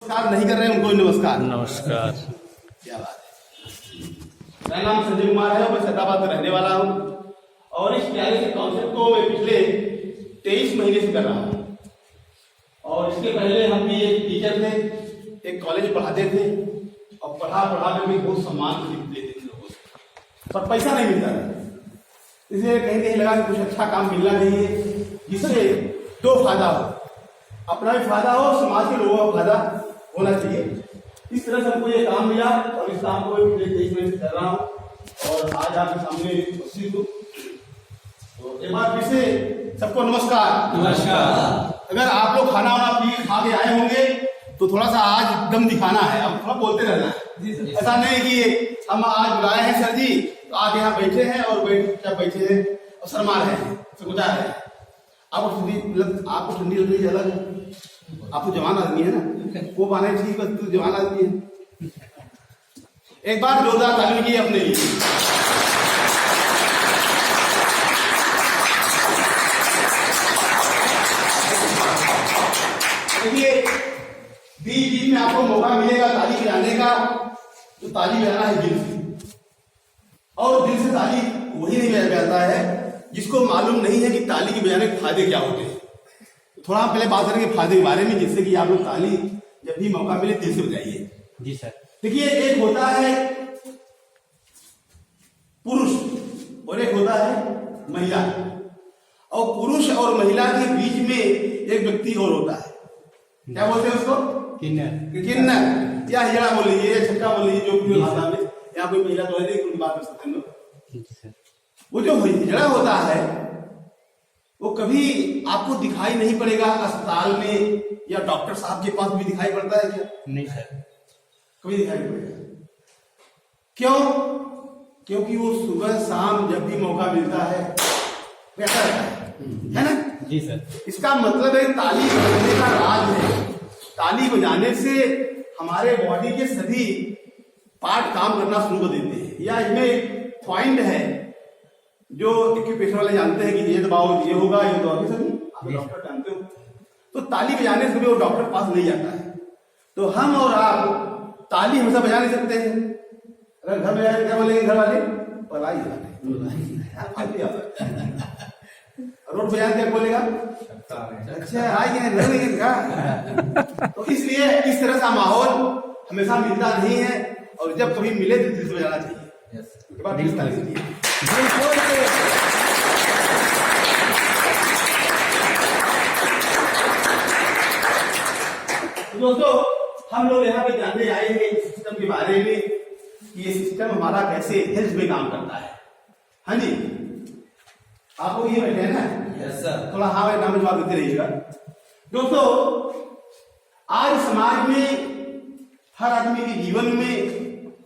नमस्कार नहीं कर रहे हैं उनको नमस्कार। नमस्कार। क्या बात है। मेरा नाम संजय कुमार है और मैं सैदाबाद का रहने वाला हूँ और इस प्यारे से कॉन्सेप्ट को मैं पिछले 23 महीने से कर रहा हूँ। और इसके पहले हम भी एक टीचर थे, एक कॉलेज पढ़ाते थे और पढ़ा कर भी बहुत सम्मान लेते थे लोगों से, पर पैसा नहीं मिलता था। इसलिए कहीं कहीं लगा कि कुछ अच्छा काम मिलना चाहिए जिससे दो फायदा हो, अपना भी फायदा हो, समाज के लोगों का फायदा होना चाहिए। इस तरह से हमको ये काम मिला और इस काम को पिछले 23 महीने से कर रहा हूँ और आज आपके सामने उपस्थित हूँ। तो एक बार फिर से सबको नमस्कार। नमस्कार। अगर आप लोग खाना वाना पी खा के आए होंगे तो थोड़ा सा आज दम दिखाना है, अब थोड़ा बोलते रहना है। ऐसा नहीं कि हम आज बुलाए हैं सर जी तो आज यहाँ बैठे हैं और बैठे हैं और शर्मा रहे हैं, समझा रहे हैं। आपको ठंडी लग रही है, अलग है। आप तो जवान आदमी है ना, वो बाने ठीक है, तो जवान आदमी है। एक बार जोरदार ताली की अपने लिए। देखिए बीच बीच में आपको मौका मिलेगा ताली बजाने का, तो ताली बजाना है दिल से, और दिल से ताली वही नहीं बजाया जाता है जिसको मालूम नहीं है कि ताली के बजाने के फायदे क्या होते हैं। थोड़ा पहले बात करेंगे फायदे के बारे में, जिससे कि आप लोग ताली जब भी मौका मिले दिल से बजाइए। जी सर। देखिए एक होता है पुरुष और एक होता है महिला, और पुरुष और महिला के बीच में एक व्यक्ति और होता है, क्या बोलते हैं उसको? किन्नर। किन्नर या हिजड़ा बोल लीजिए या छक्का बोल लीजिए, जो भी भाषा में, या कोई महिला तो है उनकी बात कर सकते हैं लोग। वो जो हिजड़ा होता है वो कभी आपको दिखाई नहीं पड़ेगा अस्पताल में या डॉक्टर साहब के पास भी दिखाई पड़ता है क्या? नहीं सर, कभी दिखाई पड़ेगा। क्यों? क्योंकि वो सुबह शाम जब भी मौका मिलता है वैसा रहता है ना? जी सर। इसका मतलब है ताली बजाने का राज है। ताली बजाने से हमारे बॉडी के सभी पार्ट काम करना शुरू कर देते हैं। या इसमें एक पॉइंट है जो एक्यूपेशन वाले जानते हैं कि ये दबाओ ये होगा, ये दबाओ, सभी आप डॉक्टर जानते हो। तो ताली बजाने से भी वो डॉक्टर पास नहीं जाता है। तो हम और आप ताली हमेशा बजा नहीं सकते हैं। अगर घर में क्या बोलेंगे घर वाले? पलाई रोड बजाने क्या बोलेगा? अच्छा आइए घर में क्या? तो इसलिए इस तरह का माहौल हमेशा मिलता नहीं है, और जब कभी मिले तो दिल से बजाना चाहिए। दोस्तों हम लोग यहाँ पे जानने आए हैं इस सिस्टम के बारे में कि ये सिस्टम हमारा कैसे हेल्थ में काम करता है। हाँ जी, आपको ये बैठे हैं ना? Yes sir. थोड़ा हाँ भाई नाम जवाब देते रहिएगा। दोस्तों आज समाज में हर आदमी के जीवन में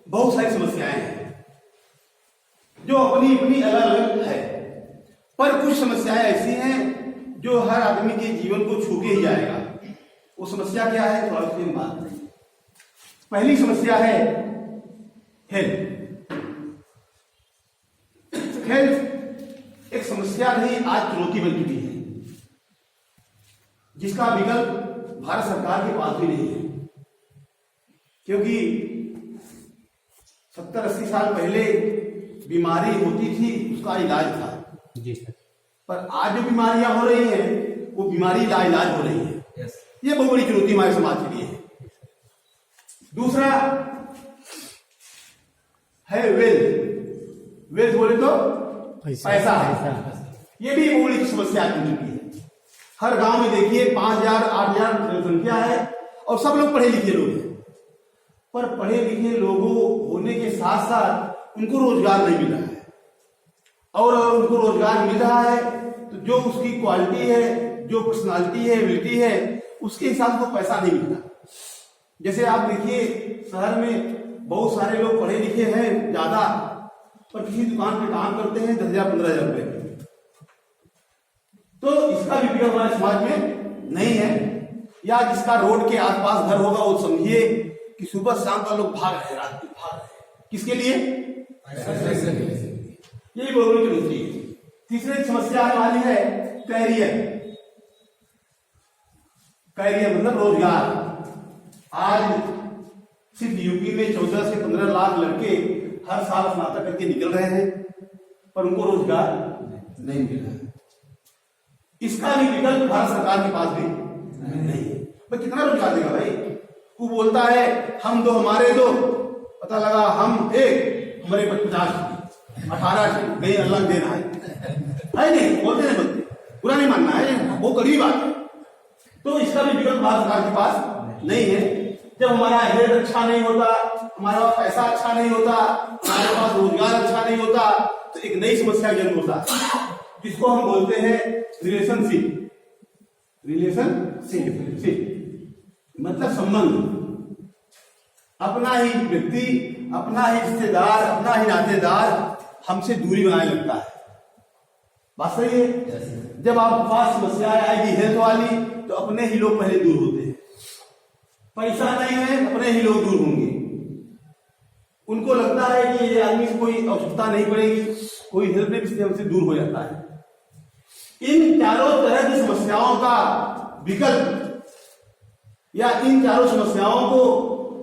बहुत सारी समस्याएं हैं जो अपनी अपनी अलग अलग है, पर कुछ समस्याएं ऐसी हैं जो हर आदमी के जीवन को छू के ही जाएगा। वो समस्या क्या है, थोड़ा उसकी बात करें। पहली समस्या है हेल्थ। हेल्थ एक समस्या नहीं, आज चुनौती बन चुकी है, जिसका विकल्प भारत सरकार के पास भी नहीं है। क्योंकि 70-80 साल पहले बीमारी होती थी, उसका इलाज था। जी सर। पर आज जो बीमारियां हो रही हैं वो बीमारी लाइलाज हो रही है। यस। ये बहुत बड़ी चुनौती हमारे समाज के लिए है। दूसरा है वेल्थ। वेल्थ बोले तो पैसा। ये भी बहुत बड़ी समस्या बन चुकी है। हर गांव में देखिए 5,000 8,000 जनसंख्या है और सब लोग पढ़े लिखे लोग हैं, पर पढ़े लिखे लोगों होने के साथ साथ उनको रोजगार नहीं मिल रहा है, और उनको रोजगार मिल रहा है तो जो उसकी क्वालिटी है, जो पर्सनालिटी है, एबिलिटी है, उसके हिसाब से पैसा नहीं मिलता। जैसे आप देखिए शहर में बहुत सारे लोग पढ़े लिखे हैं ज्यादा, पर किसी दुकान पे काम करते हैं 10,000 15,000 रुपए। तो इसका भी उपयोग हमारे समाज में नहीं है। या जिसका रोड के आसपास घर होगा वो समझिए कि सुबह शाम का लोग भाग रहे, रात को भाग रहे, किसके लिए? ये बहुत बड़ी चुनौती है। तीसरी समस्या हमारी है कैरियर। कैरियर मतलब रोजगार। आज सिर्फ यूपी में 14 से 15 लाख लड़के हर साल स्नातक करके निकल रहे हैं, पर उनको रोजगार नहीं मिल रहा है। इसका भी विकल्प भारत सरकार के पास भी नहीं है। भाई कितना रोजगार देगा भाई? वो बोलता है हम दो हमारे दो, पता लगा हम एक हमारे 50 18 नहीं, अल्लाह देना है नहीं, बोलते हैं बंदे, पूरा नहीं मानना है, वो कड़ी बात है। तो इसका भी विकल्प भारत सरकार के पास नहीं है। जब हमारा हेल्थ अच्छा नहीं होता, हमारे पास पैसा अच्छा नहीं होता, हमारे पास रोजगार अच्छा नहीं होता, तो एक नई समस्या जन्म होता है जिसको हम बोलते हैं रिलेशनशिप। मतलब संबंध। अपना ही व्यक्ति, अपना ही रिश्तेदार, अपना ही नातेदार हमसे दूरी बनाने लगता है। बात सही है? जब आपके पास समस्या आएगी हेल्थ वाली, तो अपने ही लोग पहले दूर होते हैं। पैसा नहीं है, अपने ही लोग दूर होंगे। उनको लगता है कि ये आदमी से कोई आवश्यकता नहीं पड़ेगी, कोई हेल्प नहीं, इसलिए हमसे दूर हो जाता है। इन चारों तरह की समस्याओं का विकल्प या इन चारों समस्याओं को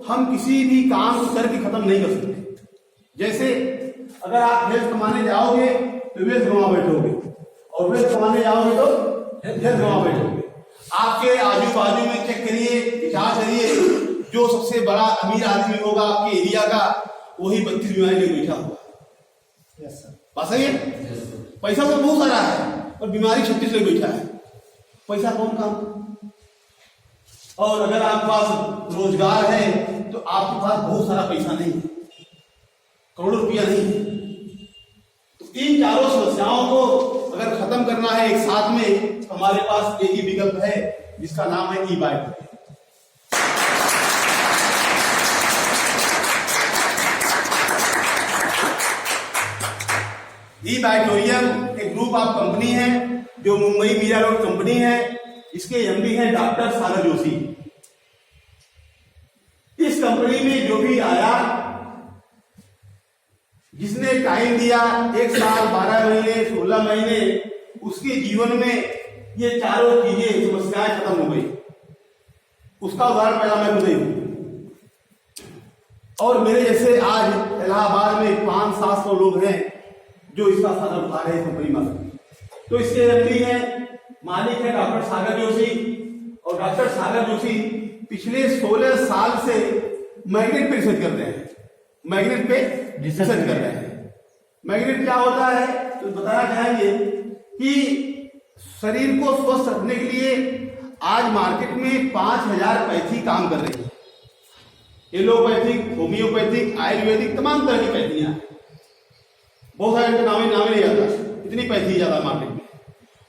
हम किसी भी काम करके खत्म नहीं कर सकते। जैसे अगर आप हेल्थ कमाने जाओगे तो वेल्थ गंवा बैठोगे, और वेल्थ कमाने जाओगे तो हेल्थ गंवा बैठोगे। आपके आजू बाजू में चेक करिए, विचार करिए, जो सबसे बड़ा अमीर आदमी होगा आपके एरिया का, वही 32 बीमारी लेकर बैठा होगा। बात सही है? पैसा तो बहुत सारा है और बीमारी 36 लेकर बैठा है। पैसा कौन काम? और अगर आपके पास रोजगार है तो आपके पास बहुत सारा पैसा नहीं है, करोड़ों रुपया नहीं है। तो इन चारों समस्याओं को अगर खत्म करना है एक साथ में, हमारे पास एक ही विकल्प है जिसका नाम है ई-बाइक। ई-बाइटोरियम एक ग्रुप ऑफ कंपनी है जो मुंबई मीरा रोड कंपनी है। इसके एमडी हैं डॉक्टर सागर जोशी। इस कंपनी में जो भी आया, जिसने टाइम दिया 1 साल 12 महीने 16 महीने, उसके जीवन में ये चारों चीजें समस्याएं खत्म हो गई। उसका उदाहरण पहला मैं खुद ही हूं। और मेरे जैसे आज इलाहाबाद में 500-700 लोग हैं जो इसका फायदा उठा रहे हैं कंपनी में। तो इसके एमडी हैं, मालिक है डॉक्टर सागर जोशी। और डॉक्टर सागर जोशी पिछले 16 साल से मैग्नेट पे रिसर्च कर रहे हैं। मैग्नेट पे रिसर्च कर रहे हैं। मैग्नेट क्या होता है तो बताना चाहेंगे कि शरीर को स्वस्थ रखने के लिए आज मार्केट में 5000 पैथी काम कर रही है। एलोपैथिक, होम्योपैथिक, आयुर्वेदिक, तमाम तरह की पैथियां, बहुत सारे नाम नहीं आता, इतनी पैथी ज्यादा मार्केट में।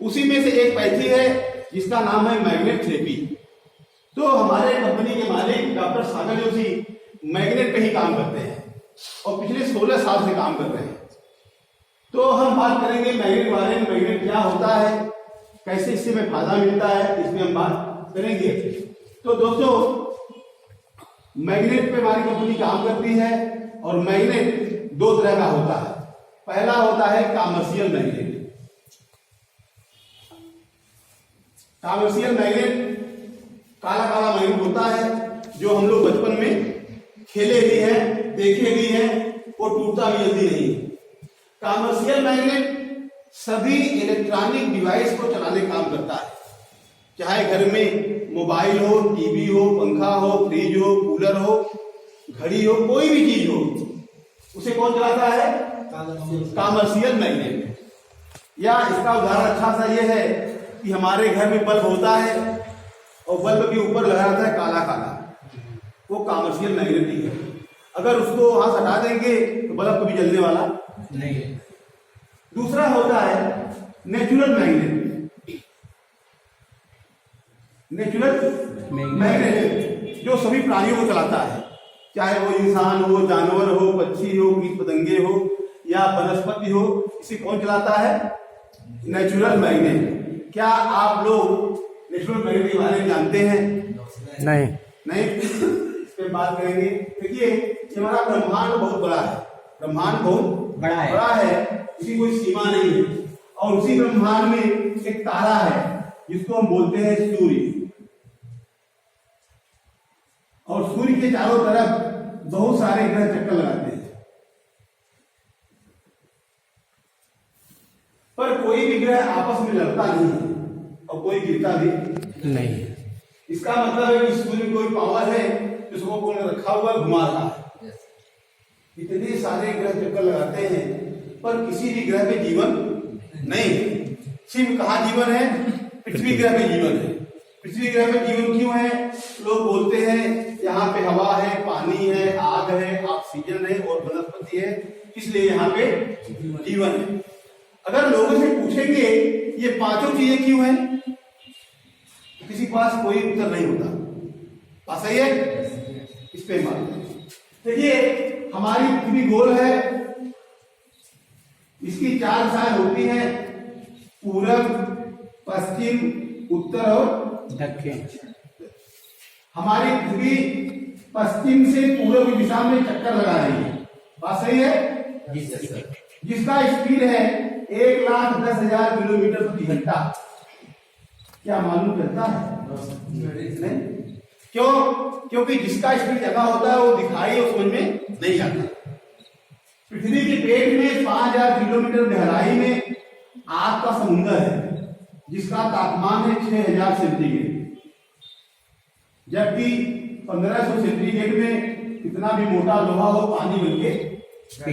उसी में से एक पैथी है जिसका नाम है मैग्नेट थेरेपी। तो हमारे कंपनी के मालिक डॉक्टर सागर जोशी मैग्नेट पे ही काम करते हैं और पिछले 16 साल से काम कर रहे हैं। तो हम बात करेंगे मैग्नेट के बारे में। मैग्नेट क्या होता है, कैसे इससे में फायदा मिलता है, इसमें हम बात करेंगे। तो दोस्तों, मैग्नेट पे हमारी कंपनी काम करती है और मैग्नेट 2 तरह का होता है। पहला होता है कॉमर्शियल मैग्नेट। कॉमर्शियल मैग्नेट काला काला मैग्नेट होता है जो हम लोग बचपन में खेले भी हैं, देखे भी हैं, वो टूटता भी जल्दी नहीं। कॉमर्शियल मैग्नेट सभी इलेक्ट्रॉनिक डिवाइस को चलाने काम करता है, चाहे घर में मोबाइल हो, टीवी हो, पंखा हो, फ्रिज हो, कूलर हो, घड़ी हो, कोई भी चीज हो, उसे कौन चलाता है? Commercial magnet. या इसका उदाहरण अच्छा सा यह है कि हमारे घर में बल्ब होता है और बल्ब के ऊपर लगा रहता है काला काला, वो कॉमर्शियल मैग्नेट ही है। अगर उसको वहां से हटा देंगे तो बल्ब कभी जलने वाला नहीं है। दूसरा होता है नेचुरल मैग्नेट। नेचुरल मैग्नेट जो सभी प्राणियों को चलाता है, चाहे वो इंसान हो, जानवर हो, पक्षी हो, कीट पतंगे हो या वनस्पति हो, इसे कौन चलाता है? Natural magnet. क्या आप लोग नेचुरल मैग्नेट के बारे में जानते हैं? नहीं। इस पे बात करेंगे। देखिए, हमारा ब्रह्मांड बहुत बड़ा है। ब्रह्मांड बहुत बड़ा है, इसकी कोई सीमा नहीं है। और उसी ब्रह्मांड में एक तारा है जिसको हम बोलते हैं सूर्य। और और सूर्य के चारों तरफ बहुत सारे ग्रह चक्कर लगाते हैं, पर कोई भी ग्रह आपस में लड़ता नहीं है और कोई गिरता भी नहीं है। इसका मतलब है कि सूर्य में कोई पावर है जिसको कौन रखा हुआ घुमा रहा है। इतने सारे ग्रह चक्कर लगाते हैं पर किसी भी ग्रह पे जीवन नहीं है। सिर्फ कहाँ जीवन है? पृथ्वी ग्रह पे जीवन है। पृथ्वी ग्रह पे जीवन क्यों है? लोग बोलते हैं यहाँ पे हवा है, पानी है, आग है, ऑक्सीजन है और वनस्पति है, इसलिए यहाँ पे जीवन है। अगर लोगों से पूछेंगे ये पांचों चीजें क्यों है, किसी के पास कोई उत्तर नहीं होता। बात सही है? इस पे मानते हैं। देखिए हमारी पृथ्वी गोल है, इसकी 4 दिशाएं होती हैं, पूरब, पश्चिम, उत्तर और दक्षिण। हमारी पृथ्वी पश्चिम से पूर्व की दिशा में चक्कर लगा रही है। बात सही है? जिसका स्पीड है 1,10,000 किलोमीटर प्रति घंटा। क्या मालूम करता है? नहीं। क्यों? क्योंकि जिसका स्पीड ज्यादा होता है वो दिखाई और समझ में नहीं आता। पृथ्वी के पेट में 5,000 किलोमीटर गहराई में आग का समुद्र है जिसका तापमान है 6,000 सेंटीग्रेड, जबकि 1500 सेंटीग्रेड में कितना भी मोटा लोहा हो पानी बनके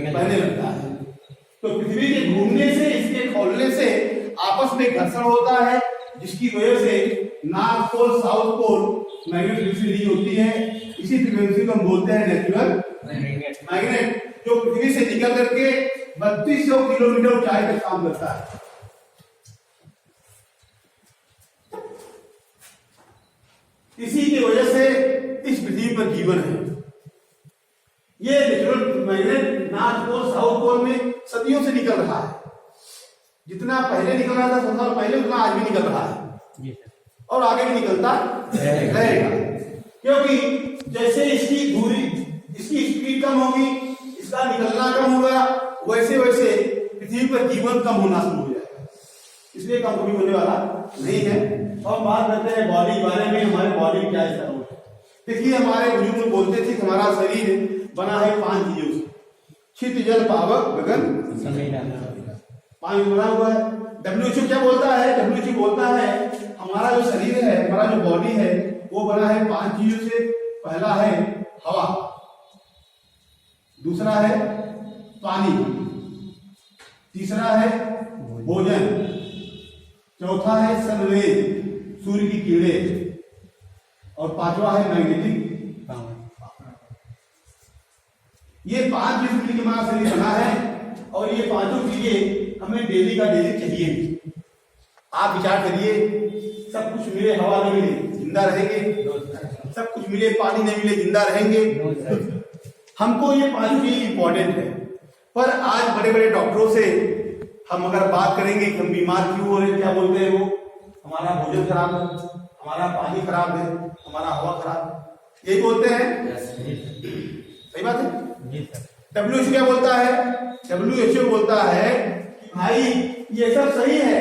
बहने लगता है। तो पृथ्वी के घूमने से, इसके खोलने से आपस में घर्षण होता है, जिसकी वजह से north pole south pole magnetic friction होती है। इसी फ्रीक्वेंसी को हम बोलते हैं नेचुरल मैग्नेट, जो पृथ्वी से निकल करके 3200 किलोमीटर ऊंचाई तक काम करता है। इसी की वजह से इस पृथ्वी पर जीवन है। ये natural magnet north pole south pole में सदियों से निकल रहा है। जितना पहले निकल रहा था 100 साल पहले, उतना आज भी निकल रहा है और आगे भी निकलता रहेगा। क्योंकि जैसे इसकी दूरी, इसकी स्पीड कम होगी, इसका निकलना कम होगा, वैसे वैसे पृथ्वी पर जीवन कम होना शुरू हो जाएगा। इसलिए कम कभी होने वाला नहीं है। और बात करते हैं बॉडी के बारे में, हमारे बॉडी क्या हिस्सा है। देखिए हमारे बुजुर्ग बोलते थे कि हमारा शरीर बना है 5 चीजों से, छित, जल, पावक, गगन, 5 बना हुआ है। WHO क्या बोलता है? WHO बोलता है हमारा जो शरीर है, हमारा जो बॉडी है, वो बना है 5 चीजों से। पहला है हवा, दूसरा है पानी, तीसरा है भोजन, चौथा है सनरेज, सूर्य की किरणें, और 5वां है मैग्नेटिक पावर। ये 5 चीज मिलकर हमारा शरीर बना है और ये 5 चीजें हमें डेली का डेली चाहिए। आप विचार करिए, सब कुछ मिले, हवा नहीं मिले जिंदा रहेंगे, सब कुछ मिले पानी नहीं मिले जिंदा रहेंगे। हमको ये 5 चीज इंपॉर्टेंट है। पर आज बड़े बड़े डॉक्टरों से हम अगर बात करेंगे कि हम बीमार क्यों हो रहे हैं, क्या बोलते हैं वो? हमारा भोजन खराब है, हमारा पानी खराब है, हमारा हवा खराब, यही बोलते हैं। सही बात है। WHO क्या बोलता है? WHO बोलता है भाई ये सब सही है,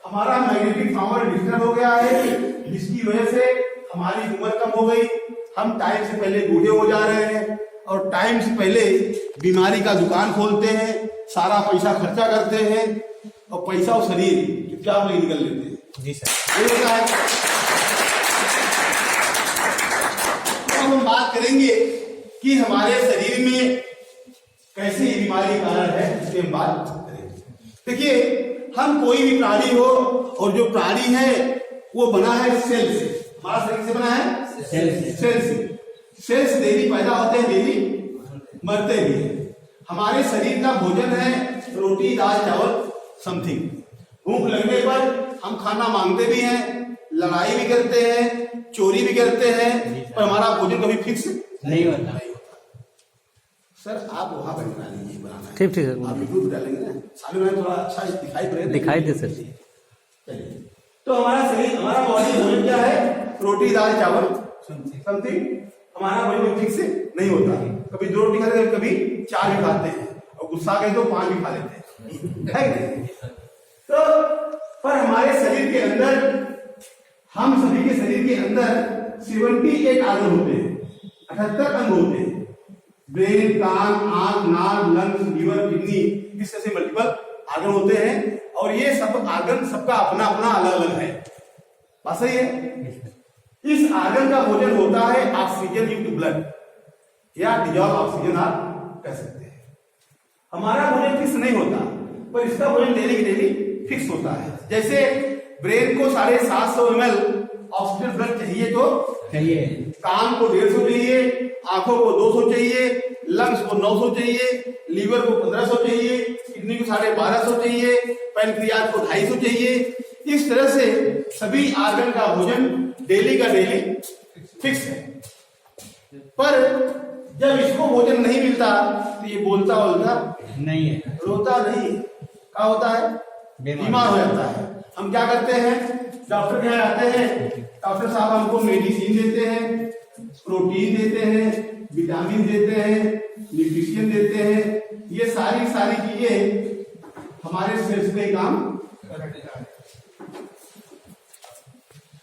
हमारा मैग्नेटिक पावर डिस्टर्ब हो गया है, जिसकी वजह से हमारी उम्र कम हो गई, हम टाइम से पहले बूढ़े हो जा रहे हैं और टाइम से पहले बीमारी का दुकान खोलते हैं, सारा पैसा खर्चा करते हैं और पैसा और शरीर चुपचाप ले निकल लेते हैं। जी सर, ये होता है। तो हम बात करेंगे कि हमारे शरीर में कैसे ये बीमारी कारण है, इसके हम बात करेंगे। देखिए हम कोई भी प्राणी हो, और जो प्राणी है वो बना है सेल से। हमारा शरीर से बना है सेल से। सेल से डेली पैदा होते हैं, डेली मरते भी हैं। हमारे शरीर का भोजन है रोटी, दाल, चावल, समथिंग। भूख लगने पर हम खाना मांगते भी हैं, लड़ाई भी करते हैं, चोरी भी करते हैं, पर हमारा भोजन कभी फिक्स नहीं होता। सर आप वहां पर बना लीजिए, बनाना ठीक ठीक है, आप वीडियो डालेंगे ना, सामने में थोड़ा अच्छा दिखाई दे सर। चलिए, तो हमारा शरीर, हमारा बॉडी भोजन क्या है? रोटी, दाल, चावल, समथिंग। हमारा भोजन ठीक से नहीं होता, कभी 2 रोटी खाते हैं, कभी 4 भी खाते हैं, और गुस्सा गए तो 5 भी खा लेते हैं। तो पर हमारे शरीर के अंदर, हम सभी के शरीर के अंदर 78 आर्गन होते हैं। 78 अंग होते हैं। ब्रेन, कान, आंख, नाक, लंग्स, लीवर, किडनी, इस तरह से मल्टीपल आर्गन होते हैं और ये सब आर्गन सबका अपना अपना अलग अलग है। बात सही है? इस आर्गन का भोजन होता है ऑक्सीजन युक्त ब्लड या डिजॉल्व ऑक्सीजन आप कह सकते हैं। हमारा भोजन फिक्स नहीं होता, पर इसका भोजन डेली फिक्स होता है। जैसे ब्रेन को 750 ml ऑक्सीजन ब्लड चाहिए तो चाहिए, कान को 150 चाहिए, आंखों को 200 चाहिए, लंग्स को 900 चाहिए, लीवर को 1500 चाहिए, किडनी को 1250 चाहिए, पैनक्रियाज को 250 चाहिए। इस तरह से सभी आर्गन का भोजन डेली का डेली फिक्स है। पर जब इसको भोजन नहीं मिलता तो ये बोलता नहीं है, रोता नहीं, क्या होता है? बीमार हो जाता है। हम क्या करते हैं? डॉक्टर के यहाँ आते हैं, डॉक्टर साहब हमको मेडिसिन देते हैं, प्रोटीन देते हैं, विटामिन देते हैं, न्यूट्रिशन देते हैं। ये सारी चीजें हमारे सेल्स में काम करते हैं।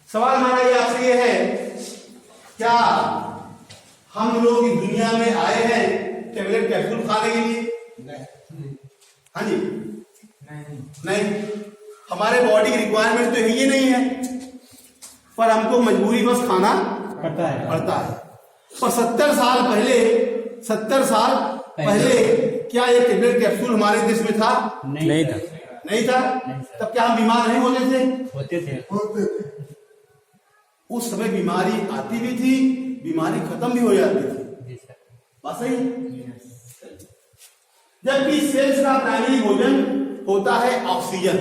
सवाल हमारा ये आपसे ये है, क्या हम लोग इस दुनिया में आए हैं टेबलेट कैप्सूल खाने के लिए? हाँ जी, नहीं। हमारे बॉडी की रिक्वायरमेंट तो ये नहीं है, पर हमको मजबूरी बस खाना पड़ता है। पर 70 साल पहले क्या ये टेबलेट कैप्सूल हमारे देश में था? नहीं था। तब क्या हम बीमार नहीं होते थे? उस समय बीमारी आती भी थी, बीमारी खत्म भी हो जाती थी। बात सही? जबकि सेल्स का प्राइमरी भोजन होता है ऑक्सीजन,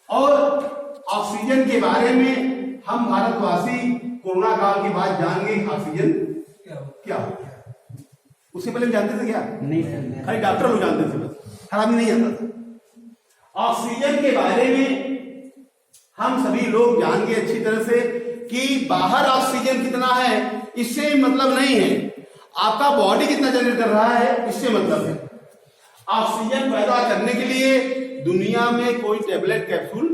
और ऑक्सीजन के बारे में हम भारतवासी कोरोना काल के बाद जान गए ऑक्सीजन क्या होता है। उससे पहले जानते थे क्या? नहीं, खाली डॉक्टर लोग जानते थे, बस हर आदमी नहीं जानता था। ऑक्सीजन के बारे में हम सभी लोग जान गए अच्छी तरह से कि बाहर ऑक्सीजन कितना है इससे मतलब नहीं है, आपका बॉडी कितना जनरेट कर रहा है इससे मतलब है। ऑक्सीजन पैदा करने के लिए दुनिया में कोई टेबलेट कैप्सूल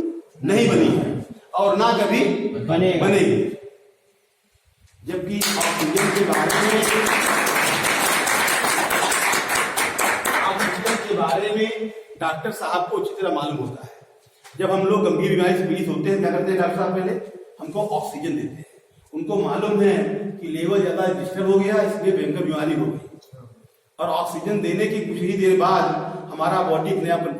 नहीं बनी है और ना कभी बनेगी। जबकि ऑक्सीजन के बारे में डॉक्टर साहब को अच्छी तरह मालूम होता है। जब हम लोग गंभीर बीमारी से पीड़ित होते हैं, क्या करते हैं डॉक्टर साहब? पहले हमको ऑक्सीजन देते हैं। उनको मालूम है कि लेवल ज्यादा डिस्टर्ब हो गया, इसलिए भयंकर बीमारी हो गई, और ऑक्सीजन देने की कुछ ही देर बाद हमारा बॉडी अपने आप